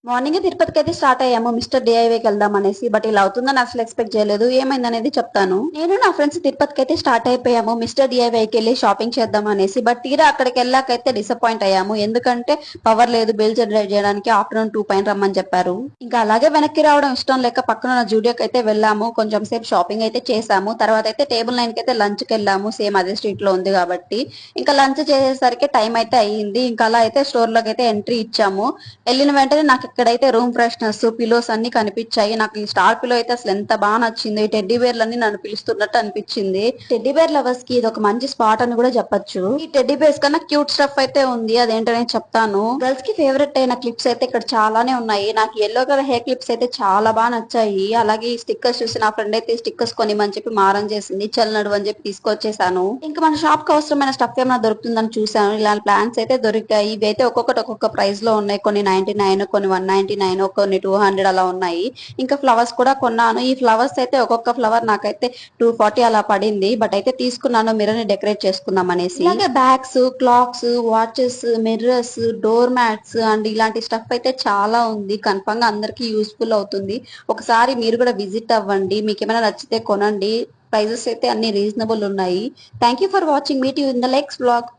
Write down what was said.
Morning తిరుపతికి అయితే start అయ్యాము మిస్టర్ డిఐవైకి వెళ్దాం అనేసి. బట్ ఇలా అవుతుందని అసలు ఎక్స్పెక్ట్ చేయలేదు. ఏమైందనేది చెప్తాను. నేను నా ఫ్రెండ్స్ తిరుపతికి అయితే స్టార్ట్ అయిపోయాము మిస్టర్ డిఐవైకి వెళ్ళి షాపింగ్ చేద్దాం అనేసి. బట్ తీరా అక్కడికి వెళ్ళాకైతే డిసప్పాయింట్ అయ్యాము. ఎందుకంటే పవర్ లేదు బిల్ జనరేట్ చేయడానికి. ఆఫ్టర్నూన్ 2 పైన రమ్మని చెప్పారు. ఇంకా అలాగే వెనక్కి రావడం ఇష్టం లేక పక్కన ఉన్న జూడియోకి అయితే వెళ్ళాము. కొంచెం సేపు షాపింగ్ అయితే చేసాము. తర్వాత అయితే టేబుల్ 9 కి అయితే లంచ్ కి వెళ్ళాము. సేమ్ అదే స్ట్రీట్ లో ఉంది కాబట్టి. ఇంకా లంచ్ చేసేసరికి టైం అయితే అయ్యింది. ఇంకా అలా అయితే స్టోర్ లోకి అయితే ఎంట్రీ ఇచ్చాము. వెళ్ళిన వెంటనే నాకు ఇక్కడైతే రూమ్ ఫ్రెషనర్స్ పిలోస్ అన్ని కనిపించాయి. నాకు ఈ స్టార్ పిలో అయితే అసలు ఎంత బాగా నచ్చింది. ఈ టెడ్డీ బేర్లన్నీ నన్ను పిలుస్తున్నట్టు అనిపించింది. టెడ్డీ బేర్ లవర్స్ కి ఇది ఒక మంచి స్పాట్ అని కూడా చెప్పొచ్చు. ఈ టెడ్డీ బేర్స్ కన్నా క్యూట్ స్టఫ్ అయితే ఉంది. అదేంటో నేను చెప్తాను. గర్ల్స్ కి ఫేవరెట్ అయిన క్లిప్స్ అయితే ఇక్కడ చాలానే ఉన్నాయి. నాకు ఎల్లో కలర్ హెయిర్ క్లిప్స్ అయితే చాలా బాగా నచ్చాయి. అలాగే ఈ స్టిక్కర్స్ చూసి నా ఫ్రెండ్ అయితే స్టిక్కర్స్ కొనిమని చెప్పి మారం చేసింది. చల్లనడు అని చెప్పి తీసుకొచ్చేసాను. ఇంకా మన షాప్ కి అవసరమైన స్టఫ్ ఏమైనా దొరుకుతుందని చూసాను. ఇలాంటి ప్లాంట్స్ అయితే దొరికాయి. ఇవి అయితే ఒక్కొక్కటి ఒక్కొక్క ప్రైస్ లో ఉన్నాయి. కొన్ని 99, కొన్ని 199, కొన్ని 200 అలా ఉన్నాయి. ఇంకా ఫ్లవర్స్ కూడా కొన్నాను. ఈ ఫ్లవర్స్ అయితే ఒక్కొక్క ఫ్లవర్ నాకైతే 240 అలా పడింది. బట్ అయితే తీసుకున్నాను మిర్రర్ ని డెకరేట్ చేసుకుందాం అనేసి. ఇలాగే bags, clocks, watches, mirrors, door mats and ఇలాంటి స్టఫ్ అయితే చాలా ఉంది. కన్ఫర్మ్ గా అందరికి యూస్ఫుల్ అవుతుంది. ఒకసారి మీరు కూడా విజిట్ అవ్వండి. మీకు ఏమైనా నచ్చితే కొనండి. ప్రైజెస్ అయితే అన్ని రీజనబుల్ ఉన్నాయి. Thank you for watching. Meet you in the next blog.